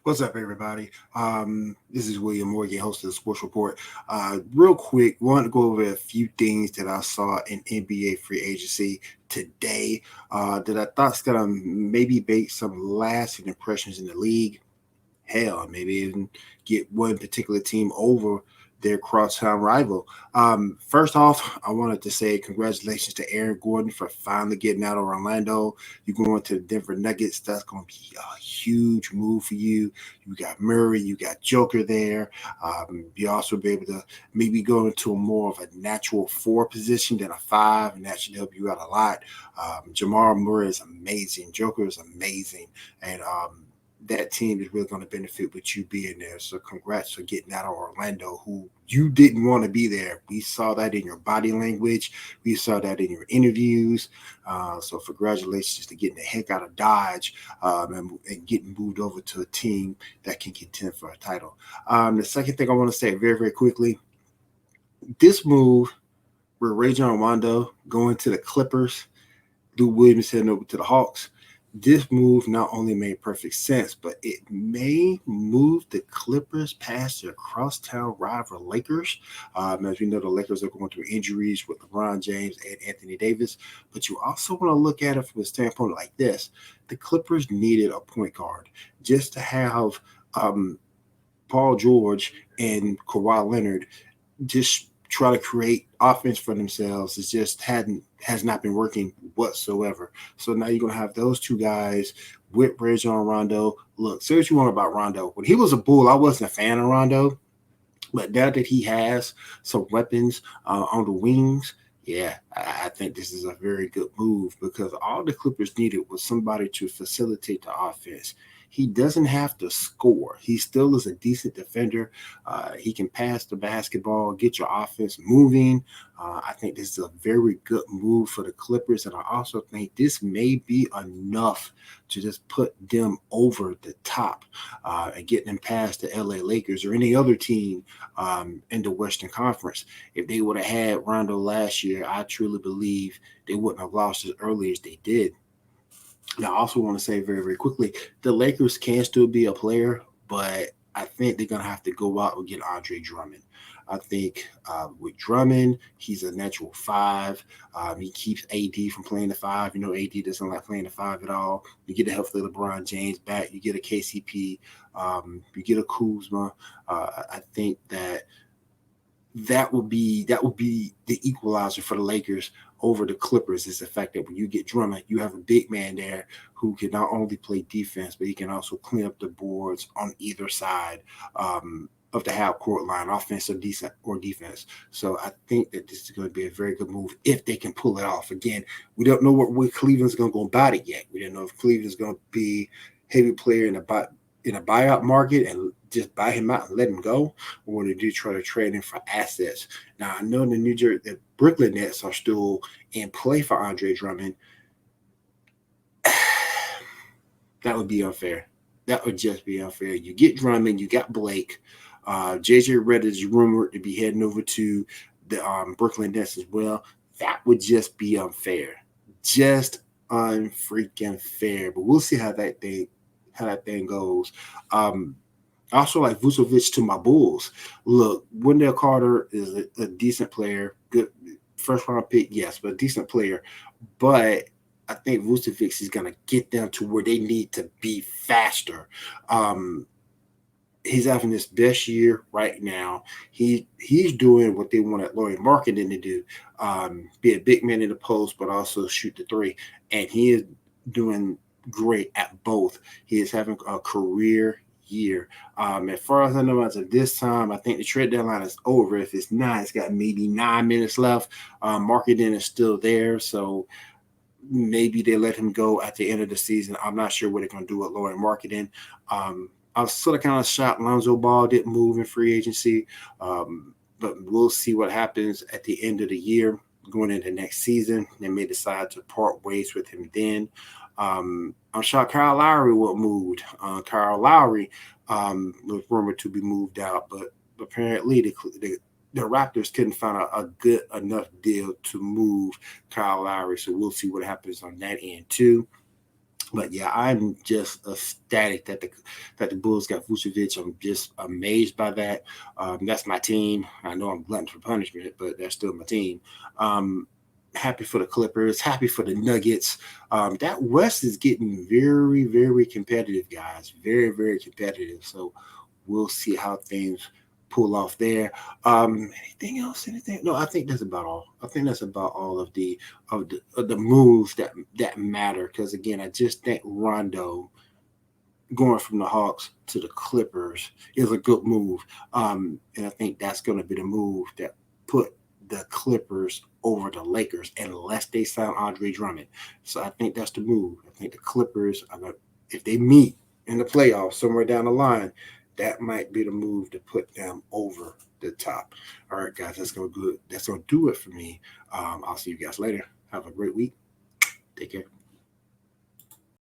What's up, everybody? This is William Morgan, host of the Sports Report. Real quick, want to go over a few things that I saw in NBA free agency today that I thought's gonna maybe make some lasting impressions in the league. Hell, maybe even get one particular team over their crosstown rival. First off, I wanted to say congratulations to Aaron Gordon for finally getting out of Orlando. You're going to the Denver Nuggets. That's going to be a huge move for you. You got Murray, you got Joker there. You also be able to maybe go into a more of a natural four position than a five, and that should help you out a lot. Jamar Murray is amazing. Joker is amazing, and that team is really going to benefit with you being there. So congrats for getting out of Orlando, who you didn't want to be there. We saw that in your body language. We saw that in your interviews. So congratulations to getting the heck out of Dodge and getting moved over to a team that can contend for a title. The second thing I want to say very, very quickly, this move with Rajon Rondo going to the Clippers, Lou Williams heading over to the Hawks, this move not only made perfect sense, but it may move the Clippers past their crosstown rival Lakers. As we know, the Lakers are going through injuries with LeBron James and Anthony Davis. But you also want to look at it from a standpoint like this. The Clippers needed a point guard just to have Paul George and Kawhi Leonard just try to create offense for themselves. It just has not been working whatsoever. So now you're gonna have those two guys with Rajon Rondo. Look, say what you want about Rondo. When he was a Bull, I wasn't a fan of Rondo, but now that he has some weapons on the wings, yeah, I think this is a very good move because all the Clippers needed was somebody to facilitate the offense. He doesn't have to score. He still is a decent defender. He can pass the basketball, get your offense moving. I think this is a very good move for the Clippers, and I also think this may be enough to just put them over the top and get them past the LA Lakers or any other team in the Western Conference. If they would have had Rondo last year, I truly believe they wouldn't have lost as early as they did. Now, I also want to say very, very quickly, the Lakers can still be a player, but I think they're going to have to go out and get Andre Drummond. I think with Drummond, he's a natural five. He keeps AD from playing the five. You know, AD doesn't like playing the five at all. You get a healthy LeBron James back. You get a KCP. You get a Kuzma. I think that would be the equalizer for the Lakers over the Clippers is the fact that when you get Drummond, you have a big man there who can not only play defense, but he can also clean up the boards on either side of the half court line, offense or decent or defense. So I think that this is going to be a very good move if they can pull it off. Again, we don't know what Cleveland's going to go about it yet. We don't know if Cleveland's going to be heavy player in a buyout market and just buy him out and let him go, or they do try to trade him for assets. Now I know the Brooklyn Nets are still in play for Andre Drummond. That would be unfair. That would just be unfair. You get Drummond, you got Blake. JJ Redick is rumored to be heading over to the Brooklyn Nets as well. That would just be unfair. Just unfreaking fair. But we'll see how that thing goes. I also like Vucevic to my Bulls. Look, Wendell Carter is a decent player, good first round pick, yes, but a decent player. But I think Vucevic is going to get them to where they need to be faster. Um, he's having his best year right now. He's doing what they wanted Laurie Marketing to do, be a big man in the post, but also shoot the three. And he is doing great at both. He is having a career year. As far as I know, as of this time, I think the trade deadline is over. If it's not, it's got maybe 9 minutes left. Marketing is still there, so maybe they let him go at the end of the season. I'm not sure what they're going to do with Laurie Marketing. I was sort of kind of shocked Lonzo Ball didn't move in free agency, but we'll see what happens at the end of the year going into next season. They may decide to part ways with him then. I'm shocked Kyle Lowry was moved. Kyle Lowry was rumored to be moved out, but apparently the Raptors couldn't find a good enough deal to move Kyle Lowry. So we'll see what happens on that end too. But yeah, I'm just ecstatic that the Bulls got Vucevic. I'm just amazed by that. That's my team. I know I'm glutton for punishment, but that's still my team. Um, Happy for the Clippers. Happy for the Nuggets. That West is getting very, very competitive, guys. Very, very competitive. So we'll see how things pull off there. Anything else? Anything? No, I think that's about all. I think that's about all of the moves that matter. Because again, I just think Rondo going from the Hawks to the Clippers is a good move. And I think that's going to be the move that put the Clippers over the Lakers unless they sign Andre Drummond. So I think that's the move. I think the Clippers are going to, if they meet in the playoffs somewhere down the line, that might be the move to put them over the top. All right, guys, that's gonna do it. That's gonna do it for me. I'll see you guys later. Have a great week. Take care.